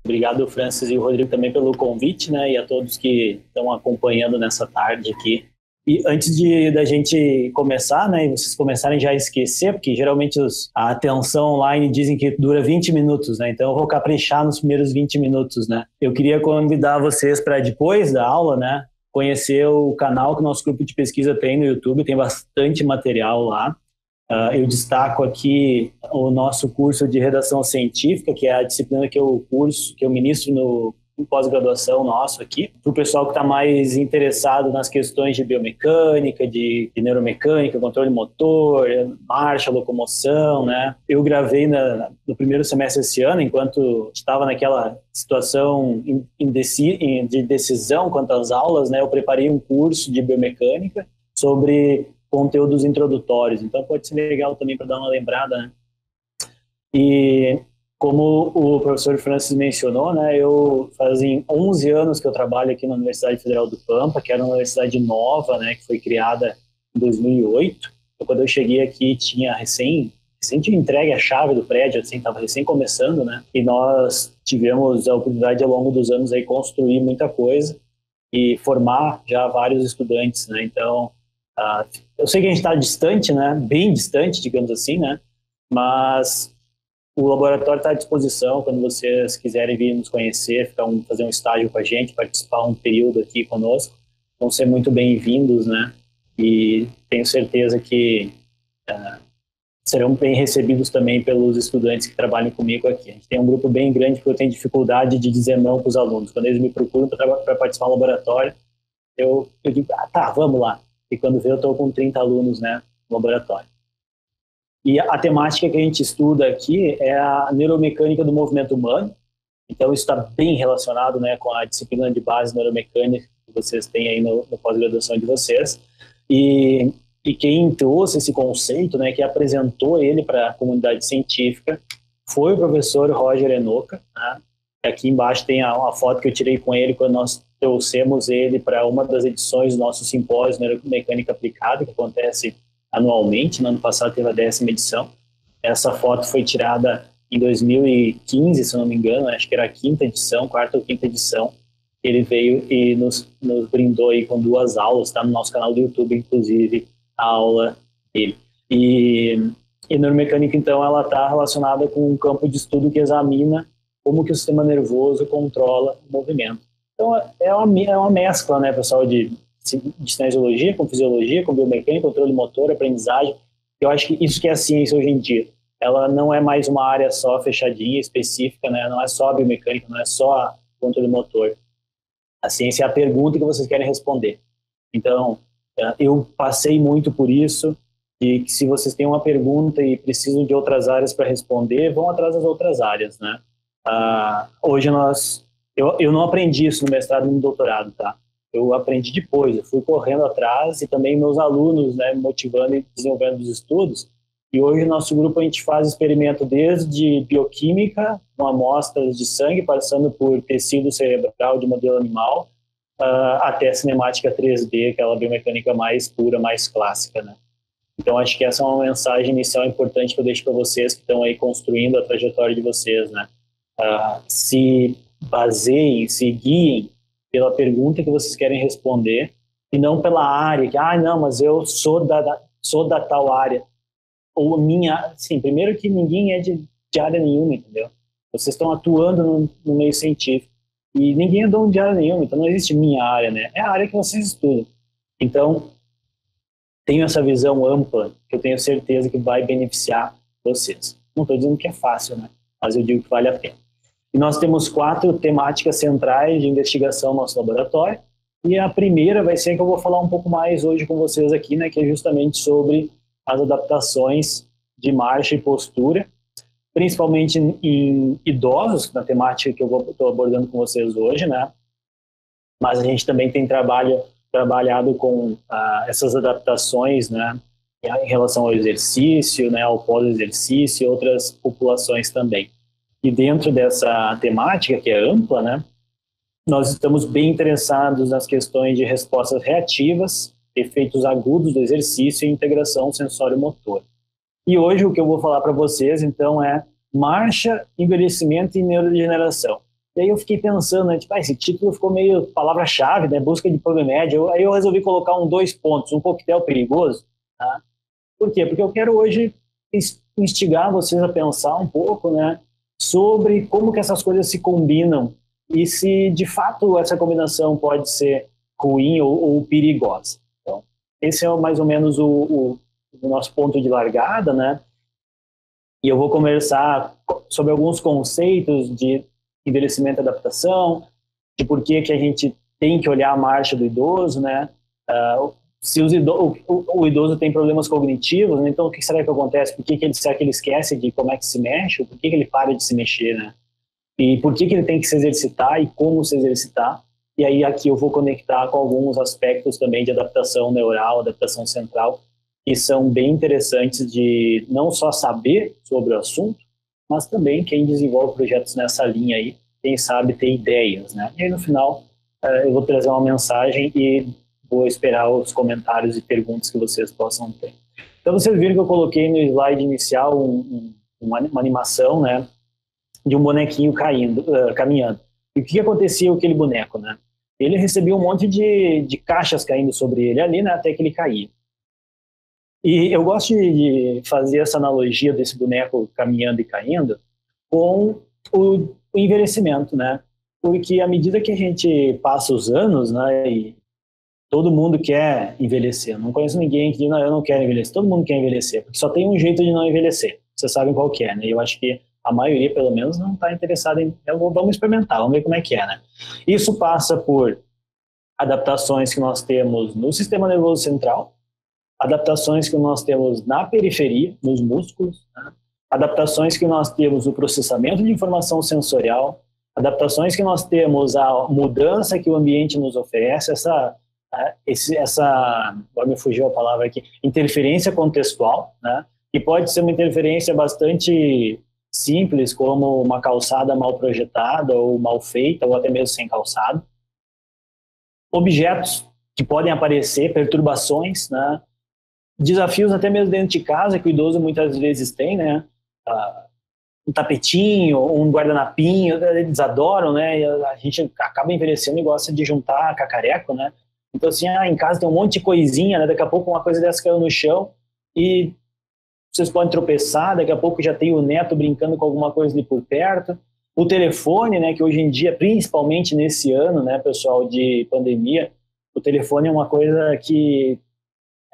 Obrigado, Francis e o Rodrigo, também pelo convite, né? E a todos que estão acompanhando nessa tarde aqui. E antes da gente começar, né, e vocês começarem já a esquecer, porque geralmente a atenção online dizem que dura 20 minutos, né, então eu vou caprichar nos primeiros 20 minutos, né. Eu queria convidar vocês para depois da aula, né, conhecer o canal que o nosso grupo de pesquisa tem no YouTube, tem bastante material lá. Eu destaco aqui o nosso curso de redação científica, que é a disciplina que eu ministro no pós-graduação nosso aqui, para o pessoal que está mais interessado nas questões de biomecânica, de neuromecânica, controle motor, marcha, locomoção, né? Eu gravei no primeiro semestre desse ano, enquanto estava naquela situação de decisão quanto às aulas, né? Eu preparei um curso de biomecânica sobre conteúdos introdutórios, então pode ser legal também para dar uma lembrada, né? E como o professor Francis mencionou, né, eu fazem 11 anos que eu trabalho aqui na Universidade Federal do Pampa, que era uma universidade nova, né, que foi criada em 2008. Então, quando eu cheguei aqui, tinha recém tinha entregue a chave do prédio, assim, estava recém começando, né, e nós tivemos a oportunidade ao longo dos anos aí construir muita coisa e formar já vários estudantes, né, então eu sei que a gente está distante, né, bem distante, digamos assim, né, mas o laboratório está à disposição quando vocês quiserem vir nos conhecer, fazer um estágio com a gente, participar um período aqui conosco. Vão ser muito bem-vindos, né? E tenho certeza que serão bem recebidos também pelos estudantes que trabalham comigo aqui. A gente tem um grupo bem grande porque eu tenho dificuldade de dizer não para os alunos. Quando eles me procuram para participar do laboratório, eu digo, tá, vamos lá. E quando vê, eu estou com 30 alunos, né, no laboratório. E a temática que a gente estuda aqui é a neuromecânica do movimento humano. Então, isso está bem relacionado, né, com a disciplina de base neuromecânica que vocês têm aí no pós-graduação de vocês. E quem trouxe esse conceito, né, que apresentou ele para a comunidade científica, foi o professor Roger Enoka. Né? Aqui embaixo tem a foto que eu tirei com ele quando nós trouxemos ele para uma das edições do nosso simpósio Neuromecânica Aplicada, que acontece anualmente. No ano passado teve a 10ª edição. Essa foto foi tirada em 2015, se eu não me engano, acho que era a 5ª edição, 4ª ou 5ª edição. Ele veio e nos brindou aí com 2 aulas, está no nosso canal do YouTube, inclusive, a aula dele. E neuromecânica, então, ela está relacionada com um campo de estudo que examina como que o sistema nervoso controla o movimento. Então, é uma mescla, né, pessoal, de cinesiologia, com fisiologia, com biomecânica, controle motor, aprendizagem. Eu acho que isso que é a ciência hoje em dia. Ela não é mais uma área só fechadinha, específica, né? Não é só a biomecânica, não é só controle motor. A ciência é a pergunta que vocês querem responder. Então, eu passei muito por isso, e que se vocês têm uma pergunta e precisam de outras áreas para responder, vão atrás das outras áreas, né? Hoje eu não aprendi isso no mestrado e no doutorado, tá? Eu aprendi depois, eu fui correndo atrás e também meus alunos, né, motivando e desenvolvendo os estudos. E hoje no nosso grupo a gente faz experimento desde bioquímica, com amostras de sangue, passando por tecido cerebral de modelo animal, até cinemática 3D, aquela biomecânica mais pura, mais clássica, né? Então acho que essa é uma mensagem inicial importante que eu deixo para vocês que estão aí construindo a trajetória de vocês, né? Se baseiem, se guiem pela pergunta que vocês querem responder e não pela área, que, não, mas eu sou da tal área. Ou minha, sim, primeiro que ninguém é de área nenhuma, entendeu? Vocês estão atuando no meio científico e ninguém é dono de área nenhuma, então não existe minha área, né? É a área que vocês estudam. Então, tenho essa visão ampla que eu tenho certeza que vai beneficiar vocês. Não estou dizendo que é fácil, né? Mas eu digo que vale a pena. E nós temos 4 temáticas centrais de investigação no nosso laboratório, e a primeira vai ser que eu vou falar um pouco mais hoje com vocês aqui, né, que é justamente sobre as adaptações de marcha e postura, principalmente em idosos, na temática que eu estou abordando com vocês hoje, né, mas a gente também tem trabalhado com essas adaptações, né, em relação ao exercício, né, ao pós-exercício e outras populações também. E dentro dessa temática, que é ampla, né, nós estamos bem interessados nas questões de respostas reativas, efeitos agudos do exercício e integração sensório-motor. E hoje o que eu vou falar para vocês, então, é marcha, envelhecimento e neurodegeneração. E aí eu fiquei pensando, né, tipo, esse título ficou meio palavra-chave, né, busca de PubMed. Aí eu resolvi colocar dois pontos, um coquetel perigoso. Tá? Por quê? Porque eu quero hoje instigar vocês a pensar um pouco, né, sobre como que essas coisas se combinam e se de fato essa combinação pode ser ruim ou perigosa. Então, esse é mais ou menos o nosso ponto de largada, né? E eu vou conversar sobre alguns conceitos de envelhecimento e adaptação, de por que a gente tem que olhar a marcha do idoso, né? Se o idoso tem problemas cognitivos, né? Então o que será que acontece? Por que será que ele esquece de como é que se mexe? Ou por que ele para de se mexer, né? E por que ele tem que se exercitar e como se exercitar? E aí aqui eu vou conectar com alguns aspectos também de adaptação neural, adaptação central, que são bem interessantes de não só saber sobre o assunto, mas também quem desenvolve projetos nessa linha aí, quem sabe ter ideias, né? E aí no final eu vou trazer uma mensagem e vou esperar os comentários e perguntas que vocês possam ter. Então vocês viram que eu coloquei no slide inicial uma animação, né, de um bonequinho caminhando. E o que acontecia com aquele boneco, né? Ele recebia um monte de caixas caindo sobre ele ali, né, até que ele caía. E eu gosto de fazer essa analogia desse boneco caminhando e caindo com o envelhecimento, né? Porque à medida que a gente passa os anos, né, e todo mundo quer envelhecer. Eu não conheço ninguém que diz, não, eu não quero envelhecer. Todo mundo quer envelhecer, porque só tem um jeito de não envelhecer. Vocês sabem qual que é, né? Eu acho que a maioria, pelo menos, não está interessada em... Vamos experimentar, vamos ver como é que é, né? Isso passa por adaptações que nós temos no sistema nervoso central, adaptações que nós temos na periferia, nos músculos, né? Adaptações que nós temos no processamento de informação sensorial, adaptações que nós temos a mudança que o ambiente nos oferece, agora me fugiu a palavra aqui, interferência contextual, né? Que pode ser uma interferência bastante simples, como uma calçada mal projetada ou mal feita, ou até mesmo sem calçado. Objetos que podem aparecer, perturbações, né? Desafios até mesmo dentro de casa, que o idoso muitas vezes tem, né? Um tapetinho, um guardanapinho, eles adoram, né? E a gente acaba envelhecendo e gosta de juntar cacareco, né? Então, assim, em casa tem um monte de coisinha, né? Daqui a pouco uma coisa dessa caiu no chão e vocês podem tropeçar, daqui a pouco já tem o neto brincando com alguma coisa ali por perto. O telefone, né? Que hoje em dia, principalmente nesse ano, né, pessoal, de pandemia, o telefone é uma coisa que,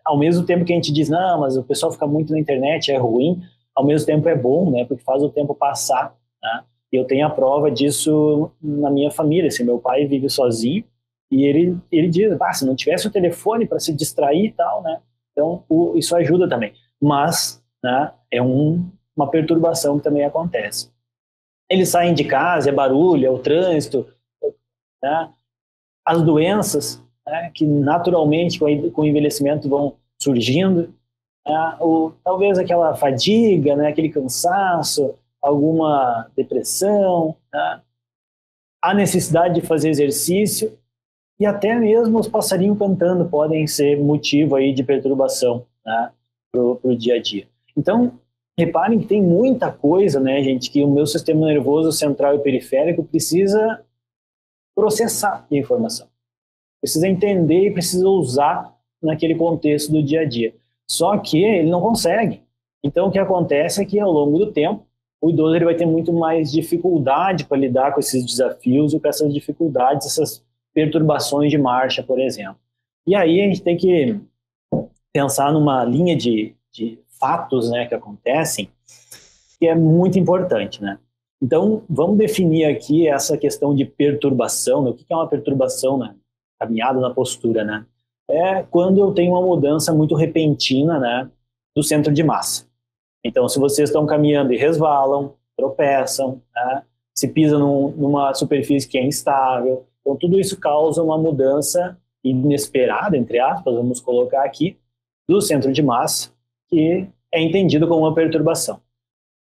ao mesmo tempo que a gente diz, não, mas o pessoal fica muito na internet, é ruim, ao mesmo tempo é bom, né? Porque faz o tempo passar, né? E eu tenho a prova disso na minha família, assim, meu pai vive sozinho, e ele diz, se não tivesse o telefone para se distrair e tal, né? Então, isso ajuda também. Mas, né, é uma perturbação que também acontece. Eles saem de casa, é barulho, é o trânsito, né? As doenças, né, que naturalmente com o envelhecimento vão surgindo, né? Talvez aquela fadiga, né, aquele cansaço, alguma depressão, né? A necessidade de fazer exercício, e até mesmo os passarinhos cantando podem ser motivo aí de perturbação, né, pro dia a dia. Então, reparem que tem muita coisa, né, gente, que o meu sistema nervoso central e periférico precisa processar de informação. Precisa entender e precisa usar naquele contexto do dia a dia. Só que ele não consegue. Então, o que acontece é que, ao longo do tempo, o idoso ele vai ter muito mais dificuldade para lidar com esses desafios e com essas dificuldades, essas perturbações de marcha, por exemplo. E aí a gente tem que pensar numa linha de fatos, né, que acontecem, que é muito importante, né? Então, vamos definir aqui essa questão de perturbação, né? O que é uma perturbação, né? Caminhada na postura, né? É quando eu tenho uma mudança muito repentina, né, do centro de massa. Então, se vocês estão caminhando e resvalam, tropeçam, né, se pisam numa superfície que é instável, então tudo isso causa uma mudança inesperada, entre aspas, vamos colocar aqui, do centro de massa, que é entendido como uma perturbação.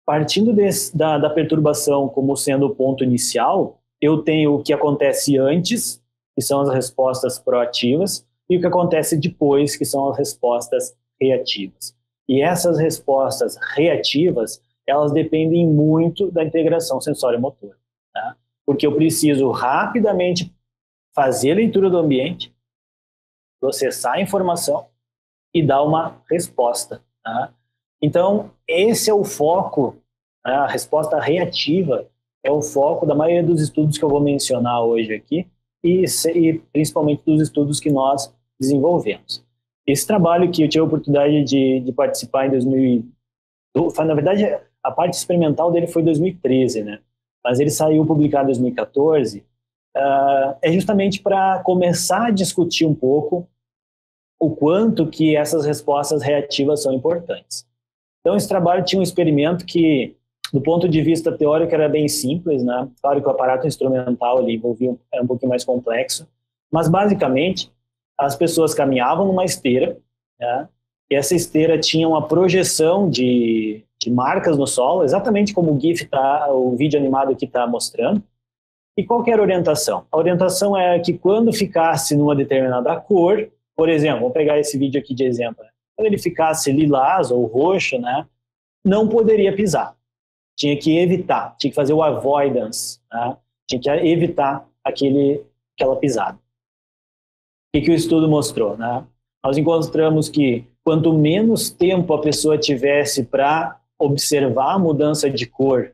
Partindo da perturbação como sendo o ponto inicial, eu tenho o que acontece antes, que são as respostas proativas, e o que acontece depois, que são as respostas reativas. E essas respostas reativas, elas dependem muito da integração sensório-motora, tá? porque eu preciso rapidamente fazer a leitura do ambiente, processar a informação e dar uma resposta. Tá? Então, esse é o foco, a resposta reativa é o foco da maioria dos estudos que eu vou mencionar hoje aqui e principalmente dos estudos que nós desenvolvemos. Esse trabalho que eu tive a oportunidade de participar em 2000, na verdade, a parte experimental dele foi em 2013, né? Mas ele saiu publicado em 2014, é justamente para começar a discutir um pouco o quanto que essas respostas reativas são importantes. Então, esse trabalho tinha um experimento que, do ponto de vista teórico, era bem simples, né? Claro que o aparato instrumental ali era um pouquinho mais complexo, mas, basicamente, as pessoas caminhavam numa esteira, né? E essa esteira tinha uma projeção de marcas no solo, exatamente como o vídeo animado aqui está mostrando. E qual que era a orientação? A orientação é que quando ficasse numa determinada cor, por exemplo, vamos pegar esse vídeo aqui de exemplo, né? Quando ele ficasse lilás ou roxo, né, não poderia pisar. Tinha que evitar, tinha que fazer o avoidance, né? Tinha que evitar aquela pisada. O que o estudo mostrou? Né? Nós encontramos que quanto menos tempo a pessoa tivesse para observar a mudança de cor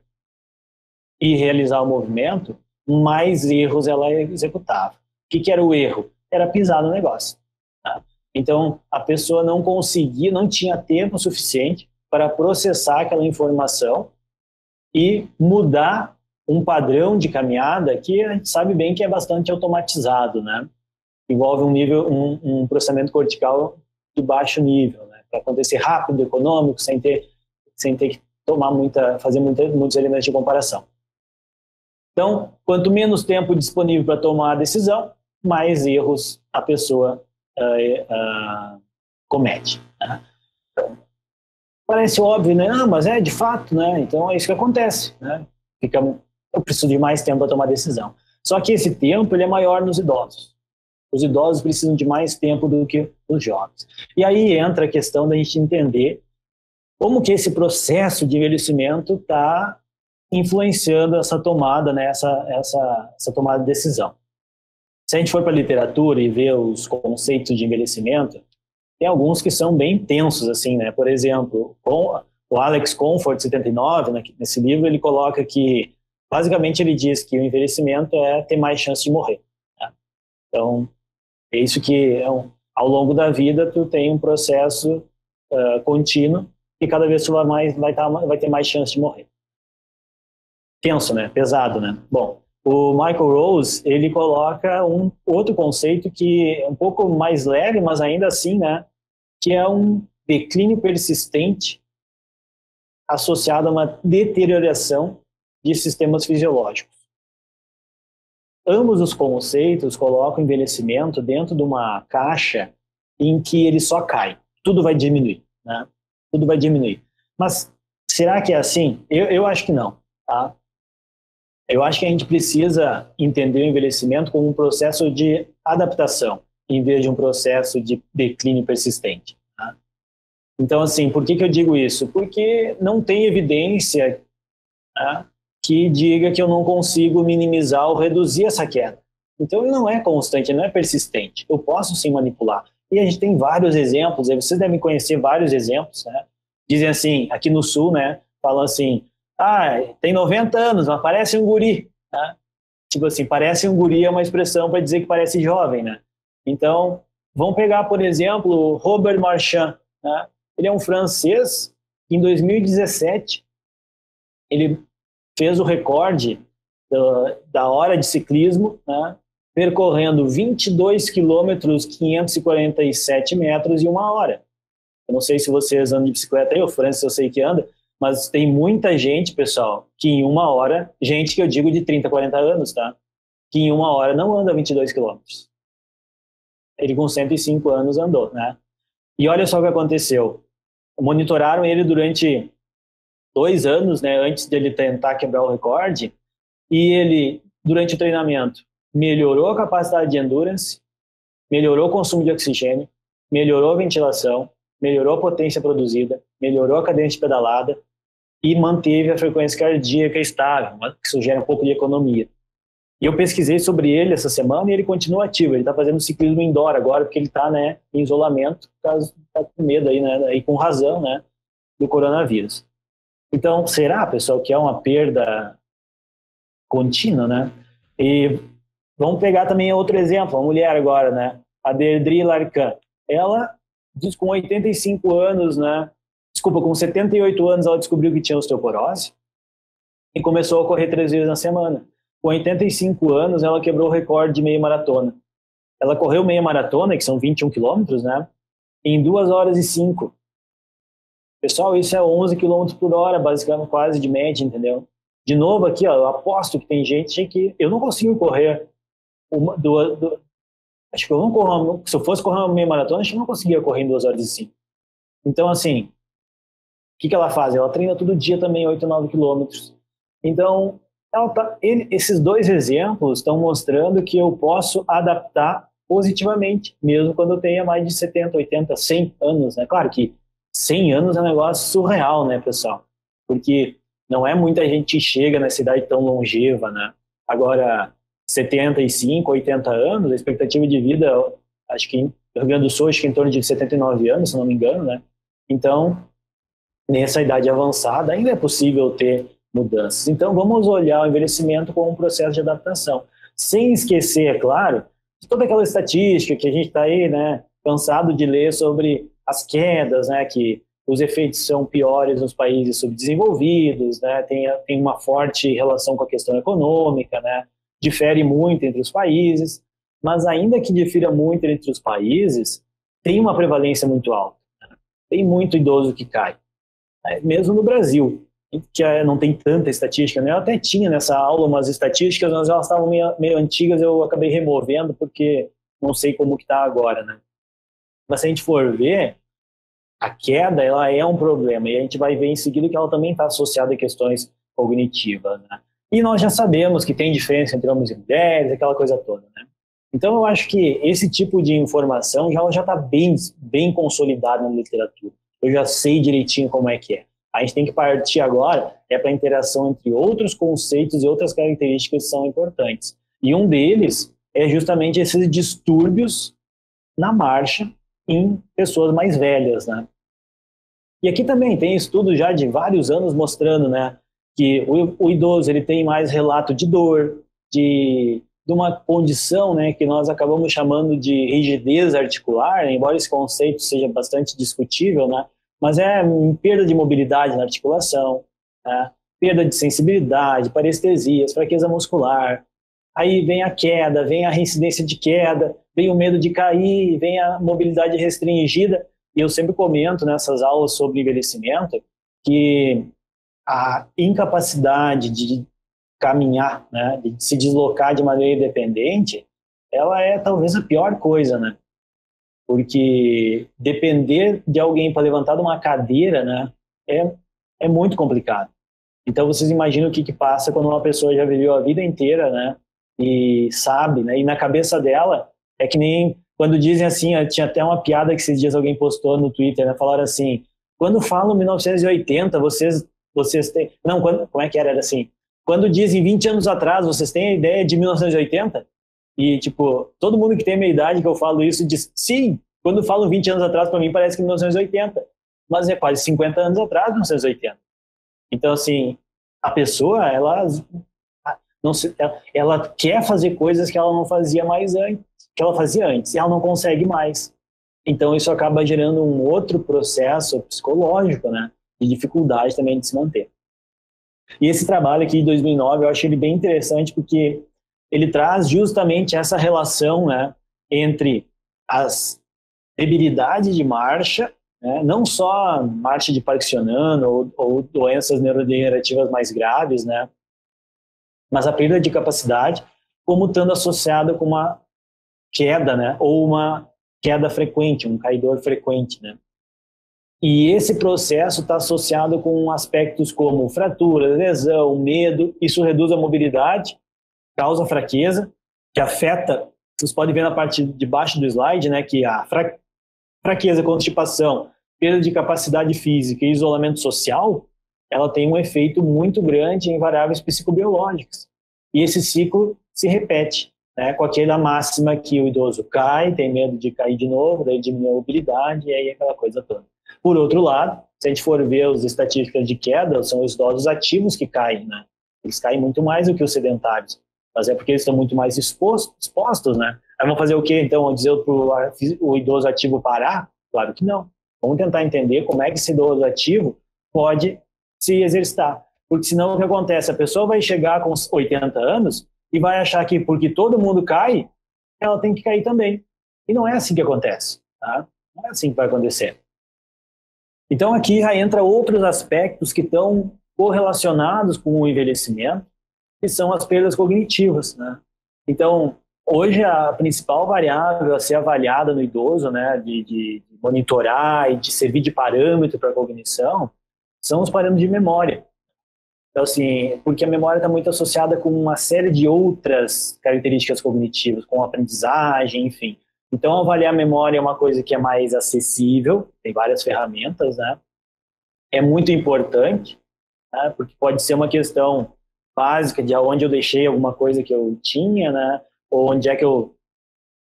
e realizar o movimento, mais erros ela executava. O que era o erro? Era pisar no negócio. Tá? Então, a pessoa não conseguia, não tinha tempo suficiente para processar aquela informação e mudar um padrão de caminhada que a gente sabe bem que é bastante automatizado, né? Envolve um processamento cortical de baixo nível, né? Para acontecer rápido, econômico, sem ter que fazer muitos elementos de comparação. Então, quanto menos tempo disponível para tomar a decisão, mais erros a pessoa comete. Né? Então, parece óbvio, né? Não, mas é de fato, né? Então é isso que acontece, né? Eu preciso de mais tempo para tomar decisão. Só que esse tempo ele é maior nos idosos. Os idosos precisam de mais tempo do que os jovens. E aí entra a questão da gente entender como que esse processo de envelhecimento está influenciando essa tomada, né? Essa tomada de decisão. Se a gente for para a literatura e ver os conceitos de envelhecimento, tem alguns que são bem tensos, assim, né? Por exemplo, o Alex Comfort, 79, nesse livro, ele coloca que, basicamente, ele diz que o envelhecimento é ter mais chance de morrer. Né? Então, é isso que, ao longo da vida, tu tem um processo contínuo e cada vez tu vai ter mais chance de morrer. Tenso, né? Pesado, né? Bom, o Michael Rose, ele coloca um outro conceito que é um pouco mais leve, mas ainda assim, né? Que é um declínio persistente associado a uma deterioração de sistemas fisiológicos. Ambos os conceitos colocam o envelhecimento dentro de uma caixa em que ele só cai. Tudo vai diminuir, né? Tudo vai diminuir. Mas será que é assim? Eu acho que não, tá? Eu acho que a gente precisa entender o envelhecimento como um processo de adaptação, em vez de um processo de declínio persistente. Tá? Então, assim, por que eu digo isso? Porque não tem evidência, tá, que diga que eu não consigo minimizar ou reduzir essa queda. Então, ele não é constante, ele não é persistente. Eu posso sim manipular. E a gente tem vários exemplos, vocês devem conhecer vários exemplos, né? Dizem assim, aqui no Sul, né? Falam assim, tem 90 anos, mas parece um guri. Né? Tipo assim, parece um guri é uma expressão para dizer que parece jovem, né? Então, vamos pegar, por exemplo, o Robert Marchand. Né? Ele é um francês, em 2017, ele fez o recorde da hora de ciclismo, né? Percorrendo 22 quilômetros, 547 metros em 1 hora. Eu não sei se vocês andam de bicicleta aí, o Francis eu sei que anda, mas tem muita gente, pessoal, que em 1 hora, gente que eu digo de 30, 40 anos, tá? Que em 1 hora não anda 22 quilômetros. Ele com 105 anos andou, né? E olha só o que aconteceu. Monitoraram ele durante 2 anos, né, antes dele tentar quebrar o recorde, e ele, durante o treinamento, melhorou a capacidade de endurance, melhorou o consumo de oxigênio, melhorou a ventilação, melhorou a potência produzida, melhorou a cadência de pedalada, e manteve a frequência cardíaca estável, que sugere um pouco de economia. E eu pesquisei sobre ele essa semana e ele continua ativo. Ele está fazendo ciclismo indoor agora, porque ele está, né, em isolamento, por causa, tá com medo aí, né, e com razão, né, do coronavírus. Então, será, pessoal, que é uma perda contínua, né? E vamos pegar também outro exemplo, uma mulher agora, né, a Deirdre Larcan. Ela diz com 85 anos, né, desculpa, com 78 anos ela descobriu que tinha osteoporose e começou a correr 3 vezes na semana. Com 85 anos, ela quebrou o recorde de meia maratona. Ela correu meia maratona, que são 21 quilômetros, né? Em 2 horas e 5. Pessoal, isso é 11 quilômetros por hora, basicamente, quase de média, entendeu? De novo aqui, ó, eu aposto que tem gente que... Eu não consigo correr acho que eu não corro... Se eu fosse correr uma meia maratona, acho que eu não conseguia correr em 2 horas e 5. Então, assim, o que ela faz? Ela treina todo dia também 8, 9 quilômetros. Então, esses 2 exemplos estão mostrando que eu posso adaptar positivamente, mesmo quando eu tenha mais de 70, 80, 100 anos, né? Claro que 100 anos é um negócio surreal, né, pessoal? Porque não é muita gente que chega nessa idade tão longeva, né? Agora, 75, 80 anos, a expectativa de vida, acho que no Rio Grande do Sul, acho que em torno de 79 anos, se não me engano, né? Então, nessa idade avançada, ainda é possível ter mudanças. Então, vamos olhar o envelhecimento como um processo de adaptação. Sem esquecer, é claro, de toda aquela estatística que a gente está aí, né, cansado de ler sobre as quedas, né, que os efeitos são piores nos países subdesenvolvidos, né, tem uma forte relação com a questão econômica, né, difere muito entre os países, mas ainda que difira muito entre os países, tem uma prevalência muito alta. Né? Tem muito idoso que cai. Mesmo no Brasil, que não tem tanta estatística, né? Eu até tinha nessa aula umas estatísticas, mas elas estavam meio antigas, eu acabei removendo porque não sei como que está agora, né? Mas se a gente for ver, a queda, ela é um problema, e a gente vai ver em seguida que ela também está associada a questões cognitivas, né? E nós já sabemos que tem diferença entre homens e mulheres, aquela coisa toda, né? Então eu acho que esse tipo de informação já está bem consolidada na literatura. Eu já sei direitinho como é que é. A gente tem que partir agora para a interação entre outros conceitos e outras características que são importantes. E um deles é justamente esses distúrbios na marcha em pessoas mais velhas, né? E aqui também tem estudos já de vários anos mostrando, né, que o idoso ele tem mais relato de dor, de uma condição, né, que nós acabamos chamando de rigidez articular, embora esse conceito seja bastante discutível, né, mas é perda de mobilidade na articulação, né, perda de sensibilidade, parestesias, fraqueza muscular. Aí vem a queda, vem a reincidência de queda, vem o medo de cair, vem a mobilidade restringida. E eu sempre comento nessas aulas sobre envelhecimento que a incapacidade de caminhar, né, de se deslocar de maneira independente, ela é talvez a pior coisa, né? Porque depender de alguém para levantar de uma cadeira, né, é muito complicado. Então vocês imaginam o que passa quando uma pessoa já viveu a vida inteira, né, e sabe, né, e na cabeça dela é que nem quando dizem assim, tinha até uma piada que esses dias alguém postou no Twitter, né, falaram assim, quando falam 1980, vocês têm... Não, como é que era? Era assim, quando dizem 20 anos atrás, vocês têm a ideia de 1980? E, tipo, todo mundo que tem a minha idade que eu falo isso diz, sim, quando falam 20 anos atrás, para mim parece que 1980. Mas é quase 50 anos atrás, 1980. Então, assim, a pessoa, ela quer fazer coisas que ela não fazia mais antes, que ela fazia antes, e ela não consegue mais. Então, isso acaba gerando um outro processo psicológico, né, de dificuldade também de se manter. E esse trabalho aqui de 2009, eu acho ele bem interessante porque ele traz justamente essa relação, né, entre as debilidades de marcha, né, não só marcha de Parkinson ou doenças neurodegenerativas mais graves, né, mas a perda de capacidade, como estando associada com uma queda, né, ou uma queda frequente, um caidor frequente, né. E esse processo está associado com aspectos como fratura, lesão, medo. Isso reduz a mobilidade, causa fraqueza, que afeta, vocês podem ver na parte de baixo do slide, né, que a fraqueza, constipação, perda de capacidade física e isolamento social, ela tem um efeito muito grande em variáveis psicobiológicas. E esse ciclo se repete, né, com aquela máxima que o idoso cai, tem medo de cair de novo, daí diminui a mobilidade, e aí aquela coisa toda. Por outro lado, se a gente for ver as estatísticas de queda, são os idosos ativos que caem, né? Eles caem muito mais do que os sedentários, mas é porque eles estão muito mais expostos, né? Aí vão fazer o quê, então? Vão dizer para o idoso ativo parar? Claro que não. Vamos tentar entender como é que esse idoso ativo pode se exercitar. Porque senão o que acontece? A pessoa vai chegar com 80 anos e vai achar que porque todo mundo cai, ela tem que cair também. E não é assim que acontece, tá? Não é assim que vai acontecer. Então aqui já entra outros aspectos que estão correlacionados com o envelhecimento, que são as perdas cognitivas, né? Então, hoje a principal variável a ser avaliada no idoso, né, de monitorar e de servir de parâmetro para a cognição, são os parâmetros de memória. Então, assim, porque a memória está muito associada com uma série de outras características cognitivas, com aprendizagem, enfim. Então, avaliar a memória é uma coisa que é mais acessível, tem várias ferramentas, né? É muito importante, né? Porque pode ser uma questão básica de onde eu deixei alguma coisa que eu tinha, né? Ou onde é que eu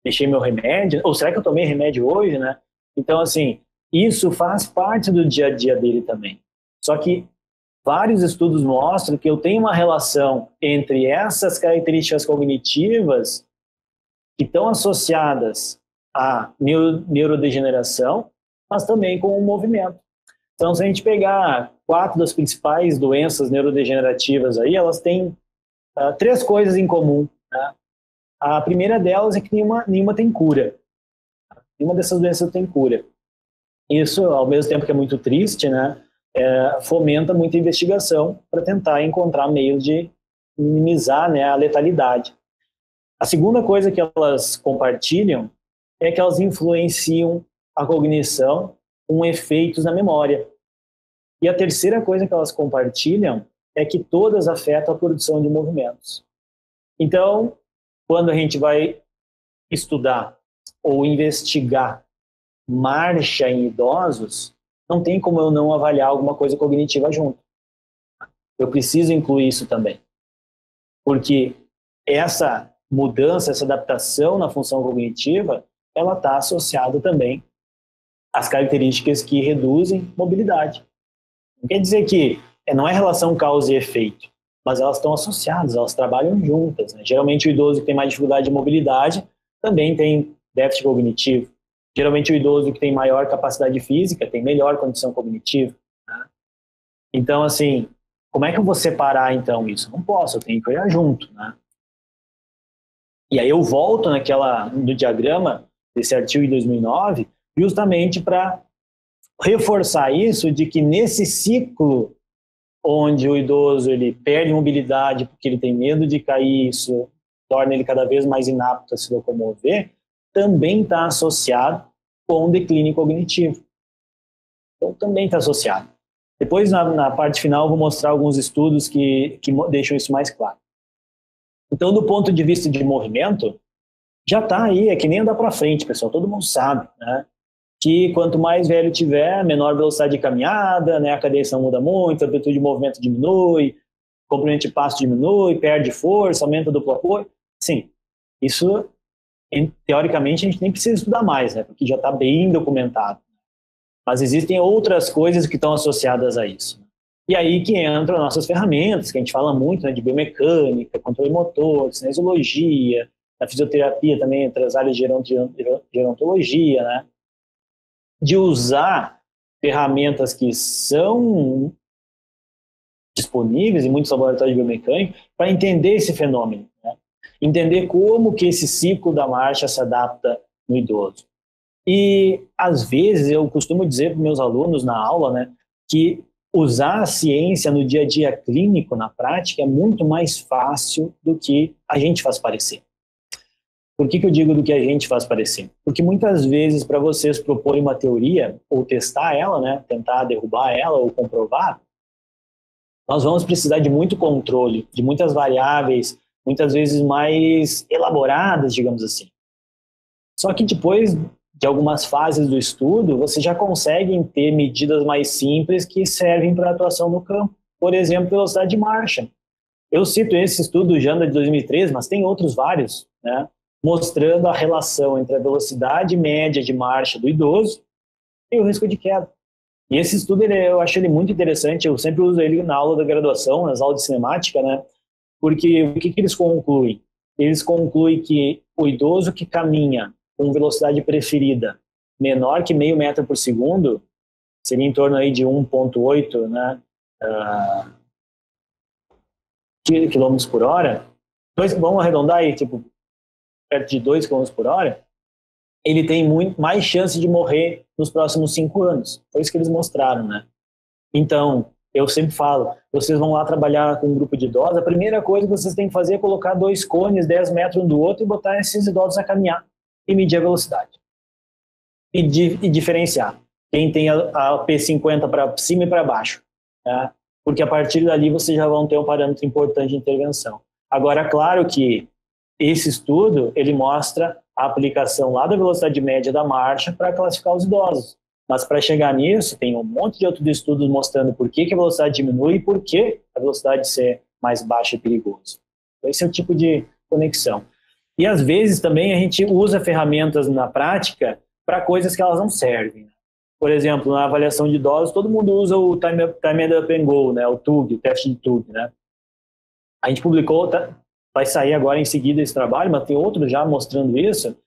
deixei meu remédio, ou será que eu tomei remédio hoje, né? Então, assim, isso faz parte do dia a dia dele também. Só que vários estudos mostram que eu tenho uma relação entre essas características cognitivas que estão associadas à neurodegeneração, mas também com o movimento. Então, se a gente pegar 4 das principais doenças neurodegenerativas aí, elas têm 3 coisas em comum, né? A primeira delas é que nenhuma tem cura. Nenhuma dessas doenças tem cura. Isso, ao mesmo tempo que é muito triste, né, fomenta muita investigação para tentar encontrar meios de minimizar, né, a letalidade. A segunda coisa que elas compartilham é que elas influenciam a cognição com efeitos na memória. E a terceira coisa que elas compartilham é que todas afetam a produção de movimentos. Então, quando a gente vai estudar ou investigar marcha em idosos, não tem como eu não avaliar alguma coisa cognitiva junto. Eu preciso incluir isso também. Porque essa mudança, essa adaptação na função cognitiva, ela está associada também às características que reduzem mobilidade. Não quer dizer que não é relação causa e efeito, mas elas estão associadas, elas trabalham juntas, né? Geralmente o idoso que tem mais dificuldade de mobilidade também tem déficit cognitivo. Geralmente o idoso que tem maior capacidade física tem melhor condição cognitiva, né? Então, assim, como é que eu vou separar então isso? Não posso, eu tenho que olhar junto, né? E aí eu volto no diagrama desse artigo de 2009, justamente para reforçar isso de que nesse ciclo onde o idoso ele perde mobilidade porque ele tem medo de cair, isso torna ele cada vez mais inapto a se locomover, também está associado com declínio cognitivo. Então, também está associado. Depois, na parte final, eu vou mostrar alguns estudos que deixam isso mais claro. Então, do ponto de vista de movimento, já está aí, é que nem andar para frente, pessoal, todo mundo sabe, né? Que quanto mais velho tiver, menor velocidade de caminhada, né? A cadência não muda muito, a amplitude de movimento diminui, o comprimento de passo diminui, perde força, aumenta o duplo apoio. Sim, isso, teoricamente, a gente nem precisa estudar mais, né? Porque já está bem documentado. Mas existem outras coisas que estão associadas a isso. E aí que entram as nossas ferramentas, que a gente fala muito, né, de biomecânica, controle motor, cinesiologia, na fisioterapia também, entre as áreas de gerontologia, né? De usar ferramentas que são disponíveis em muitos laboratórios de biomecânica para entender esse fenômeno, né? Entender como que esse ciclo da marcha se adapta no idoso. E, às vezes, eu costumo dizer para meus alunos na aula, né, que usar a ciência no dia a dia clínico, na prática, é muito mais fácil do que a gente faz parecer. Por que eu digo do que a gente faz parecer? Porque muitas vezes, para vocês proporem uma teoria, ou testar ela, né, tentar derrubar ela ou comprovar, nós vamos precisar de muito controle, de muitas variáveis, muitas vezes mais elaboradas, digamos assim. Só que depois de algumas fases do estudo, você já consegue ter medidas mais simples que servem para a atuação no campo. Por exemplo, velocidade de marcha. Eu cito esse estudo do Janda de 2013, mas tem outros vários, né, mostrando a relação entre a velocidade média de marcha do idoso e o risco de queda. E esse estudo, eu acho ele muito interessante, eu sempre uso ele na aula da graduação, nas aulas de cinemática, né, porque o que eles concluem? Eles concluem que o idoso que caminha com velocidade preferida menor que meio metro por segundo, seria em torno aí de 1,8, né, quilômetros por hora, vamos arredondar aí, tipo, perto de 2 quilômetros por hora, ele tem muito mais chance de morrer nos próximos 5 anos. Foi isso que eles mostraram, né? Então, eu sempre falo, vocês vão lá trabalhar com um grupo de idosos, a primeira coisa que vocês têm que fazer é colocar 2 cones 10 metros um do outro e botar esses idosos a caminhar e medir a velocidade. E diferenciar quem tem a P50 para cima e para baixo, né? Porque a partir dali vocês já vão ter um parâmetro importante de intervenção. Agora, claro que esse estudo, ele mostra a aplicação lá da velocidade média da marcha para classificar os idosos. Mas para chegar nisso, tem um monte de outros estudos mostrando por que a velocidade diminui e por que a velocidade ser mais baixa é perigoso. Esse é o tipo de conexão. E às vezes também a gente usa ferramentas na prática para coisas que elas não servem. Por exemplo, na avaliação de idosos, todo mundo usa o Time Up and Go, né? O TUG, o teste de TUG, né? A gente publicou, vai sair agora em seguida esse trabalho, mas tem outro já mostrando isso,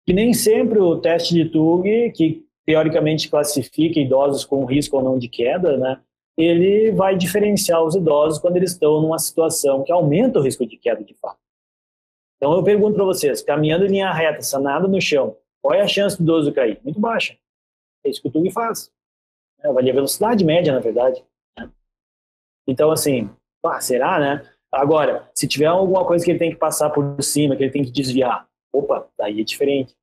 que nem sempre o teste de TUG, que teoricamente classifica idosos com risco ou não de queda, né? Ele vai diferenciar os idosos quando eles estão numa situação que aumenta o risco de queda de fato. Então eu pergunto para vocês, caminhando em linha reta, sanado no chão, qual é a chance do idoso cair? Muito baixa. É isso que o TUG faz. Avalia a velocidade média, na verdade. Né? Então, assim, será, né? Agora, se tiver alguma coisa que ele tem que passar por cima, que ele tem que desviar, opa, daí é diferente.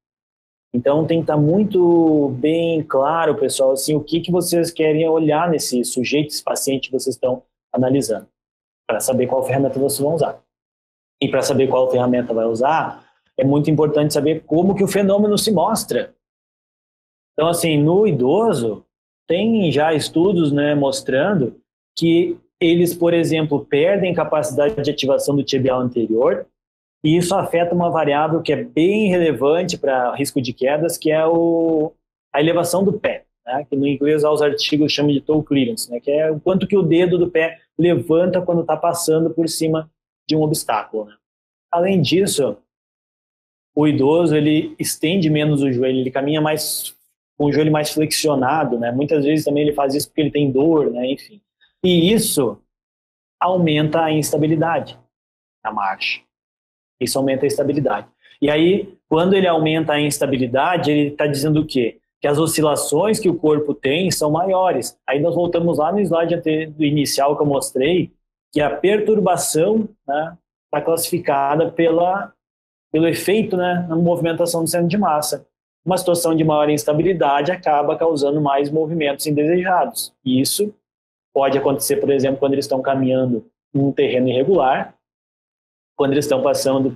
Então, tem que estar muito bem claro, pessoal, assim, o que vocês querem olhar nesse sujeito, esse paciente que vocês estão analisando, para saber qual ferramenta vocês vão usar. E para saber qual ferramenta vai usar, é muito importante saber como que o fenômeno se mostra. Então, assim, no idoso, tem já estudos, né, mostrando que eles, por exemplo, perdem capacidade de ativação do tibial anterior, e isso afeta uma variável que é bem relevante para risco de quedas, que é a elevação do pé, né, que no inglês os artigos chamam de toe clearance, né, que é o quanto que o dedo do pé levanta quando está passando por cima de um obstáculo. Né. Além disso, o idoso, ele estende menos o joelho, ele caminha mais com o joelho mais flexionado, né? Muitas vezes também ele faz isso porque ele tem dor, né? Enfim. E isso aumenta a instabilidade na marcha. Isso aumenta a estabilidade. E aí, quando ele aumenta a instabilidade, ele está dizendo o quê? Que as oscilações que o corpo tem são maiores. Aí nós voltamos lá no slide inicial que eu mostrei, que a perturbação, né, está classificada pelo efeito, né, na movimentação do centro de massa. Uma situação de maior instabilidade acaba causando mais movimentos indesejados. E isso pode acontecer, por exemplo, quando eles estão caminhando em um terreno irregular, quando eles estão passando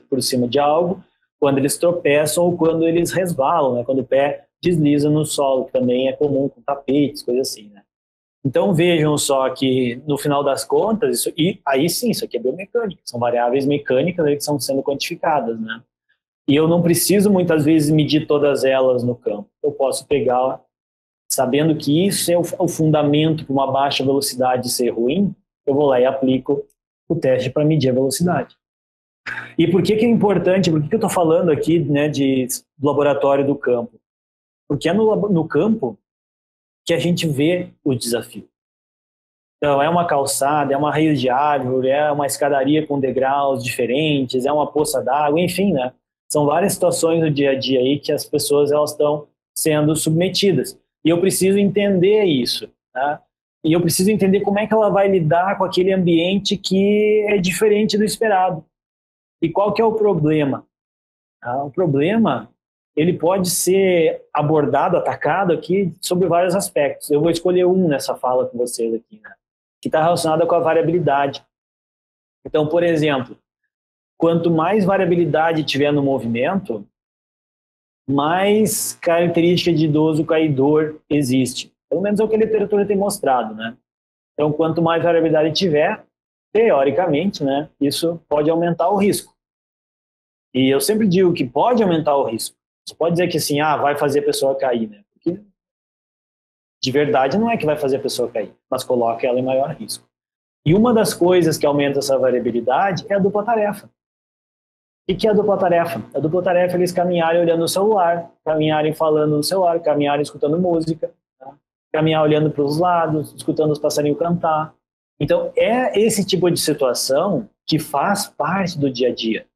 por cima de algo, quando eles tropeçam ou quando eles resvalam, né? Quando o pé desliza no solo, que também é comum com tapetes, coisas assim. Né? Então vejam só que, no final das contas, e aí sim, isso aqui é biomecânica, são variáveis mecânicas que estão sendo quantificadas, né? E eu não preciso, muitas vezes, medir todas elas no campo. Eu posso pegar, sabendo que isso é o fundamento para uma baixa velocidade ser ruim, eu vou lá e aplico o teste para medir a velocidade. E por que é importante, por que eu estou falando aqui, né, do laboratório do campo? Porque é no campo que a gente vê o desafio. Então, é uma calçada, é uma raiz de árvore, é uma escadaria com degraus diferentes, é uma poça d'água, enfim, né? São várias situações no dia a dia aí que as pessoas elas estão sendo submetidas. E eu preciso entender isso, tá? E eu preciso entender como é que ela vai lidar com aquele ambiente que é diferente do esperado. E qual que é o problema? O problema, ele pode ser abordado, atacado aqui sobre vários aspectos. Eu vou escolher um nessa fala com vocês aqui, né? Que está relacionado com a variabilidade. Então, por exemplo, quanto mais variabilidade tiver no movimento, mais característica de idoso caidor existe. Pelo menos é o que a literatura tem mostrado, né? Então, quanto mais variabilidade tiver, teoricamente, né, isso pode aumentar o risco. E eu sempre digo que pode aumentar o risco. Você pode dizer que assim, vai fazer a pessoa cair, né? Porque de verdade não é que vai fazer a pessoa cair, mas coloca ela em maior risco. E uma das coisas que aumenta essa variabilidade é a dupla tarefa. O que é a dupla tarefa? A dupla tarefa é eles caminharem olhando o celular, caminharem falando no celular, caminharem escutando música, tá? Caminhar olhando para os lados, escutando os passarinhos cantar. Então, é esse tipo de situação que faz parte do dia a dia.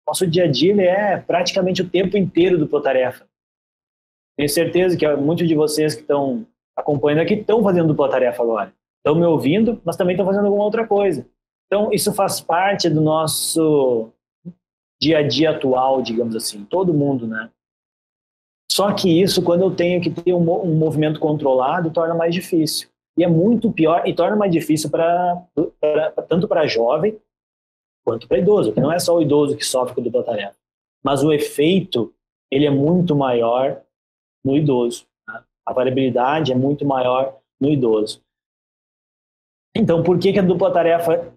Nosso dia a dia ele é praticamente o tempo inteiro dupla tarefa. Tenho certeza que muitos de vocês que estão acompanhando aqui estão fazendo dupla tarefa agora. Estão me ouvindo, mas também estão fazendo alguma outra coisa. Então, isso faz parte do nosso dia a dia atual, digamos assim, todo mundo, né? Só que isso, quando eu tenho que ter um movimento controlado, torna mais difícil. E é muito pior, e torna mais difícil tanto para jovem quanto para idoso, porque não é só o idoso que sofre com dupla tarefa, mas o efeito, ele é muito maior no idoso, né? A variabilidade é muito maior no idoso. Então, por que a dupla tarefa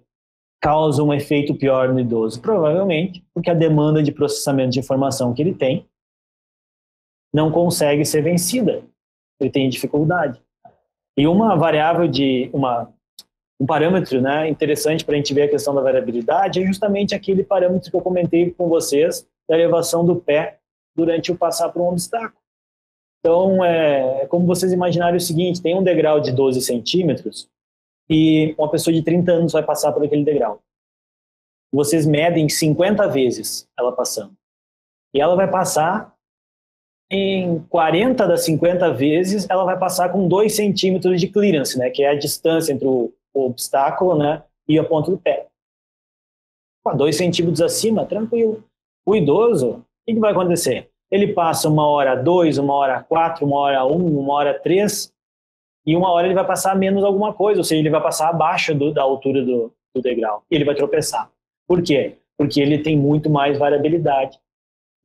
causa um efeito pior no idoso? Provavelmente porque a demanda de processamento de informação que ele tem não consegue ser vencida. Ele tem dificuldade. E uma variável um parâmetro, né, interessante para a gente ver a questão da variabilidade é justamente aquele parâmetro que eu comentei com vocês da elevação do pé durante o passar por um obstáculo. Então, é como vocês imaginarem o seguinte, tem um degrau de 12 centímetros e uma pessoa de 30 anos vai passar por aquele degrau. Vocês medem 50 vezes ela passando. E ela vai passar em 40 das 50 vezes, ela vai passar com 2 centímetros de clearance, né, que é a distância entre o obstáculo, né, e a ponta do pé. 2 centímetros acima, tranquilo. O idoso, o que vai acontecer? Ele passa 1h02, 1h04, 1h01, 1h03, e 1 hora ele vai passar menos alguma coisa, ou seja, ele vai passar abaixo da altura do degrau, e ele vai tropeçar. Por quê? Porque ele tem muito mais variabilidade.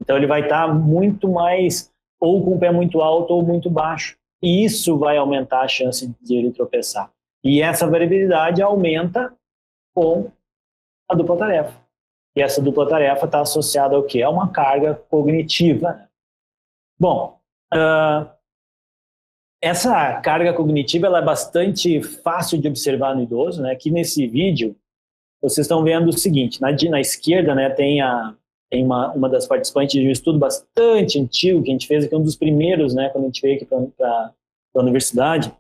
Então ele vai estar muito mais, ou com o pé muito alto ou muito baixo. E isso vai aumentar a chance de ele tropeçar. E essa variabilidade aumenta com a dupla tarefa. E essa dupla tarefa está associada ao quê? A uma carga cognitiva. Bom, essa carga cognitiva ela é bastante fácil de observar no idoso, né? Aqui nesse vídeo, vocês estão vendo o seguinte, na esquerda, né, tem uma das participantes de um estudo bastante antigo que a gente fez aqui, um dos primeiros, né, quando a gente veio aqui para a universidade,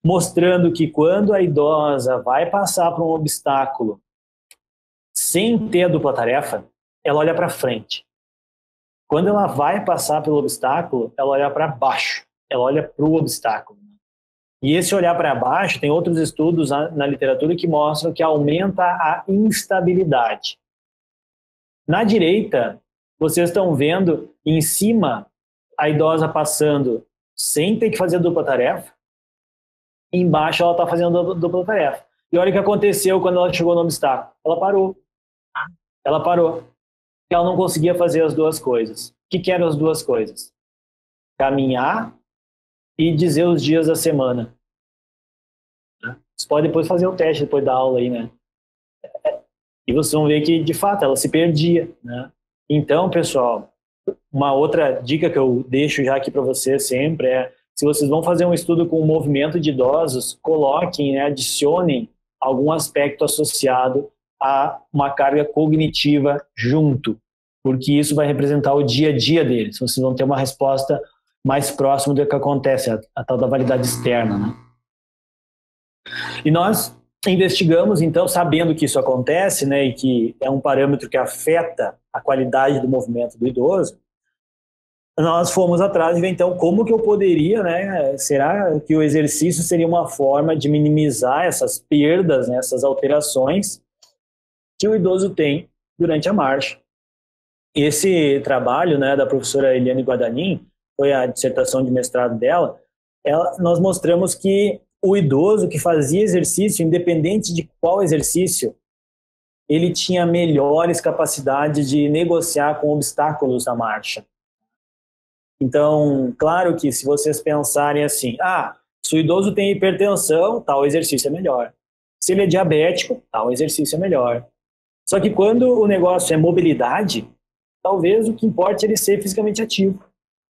mostrando que quando a idosa vai passar por um obstáculo sem ter a dupla tarefa, ela olha para frente. Quando ela vai passar pelo obstáculo, ela olha para baixo, ela olha para o obstáculo. E esse olhar para baixo, tem outros estudos na literatura que mostram que aumenta a instabilidade. Na direita, vocês estão vendo em cima a idosa passando sem ter que fazer dupla tarefa. Embaixo ela está fazendo dupla tarefa. E olha o que aconteceu quando ela chegou no obstáculo. Ela parou. Ela parou. Ela não conseguia fazer as duas coisas. O que eram as duas coisas? Caminhar e dizer os dias da semana. Você pode depois fazer o teste, depois da aula aí, né? E vocês vão ver que, de fato, ela se perdia, né? Então, pessoal, uma outra dica que eu deixo já aqui para vocês sempre é, se vocês vão fazer um estudo com o movimento de idosos, coloquem, né, adicionem algum aspecto associado a uma carga cognitiva junto, porque isso vai representar o dia a dia deles. Vocês vão ter uma resposta mais próxima do que acontece, a tal da validade externa, né? E nós investigamos, então, sabendo que isso acontece, né, e que é um parâmetro que afeta a qualidade do movimento do idoso, nós fomos atrás de ver, então, como que eu poderia, né, será que o exercício seria uma forma de minimizar essas perdas, né, essas alterações que o idoso tem durante a marcha. Esse trabalho, né, da professora Eliane Guadagnino, foi a dissertação de mestrado dela, nós mostramos que o idoso que fazia exercício, independente de qual exercício, ele tinha melhores capacidades de negociar com obstáculos na marcha. Então, claro que se vocês pensarem assim, se o idoso tem hipertensão, tal exercício é melhor. Se ele é diabético, tal exercício é melhor. Só que quando o negócio é mobilidade, talvez o que importa é ele ser fisicamente ativo.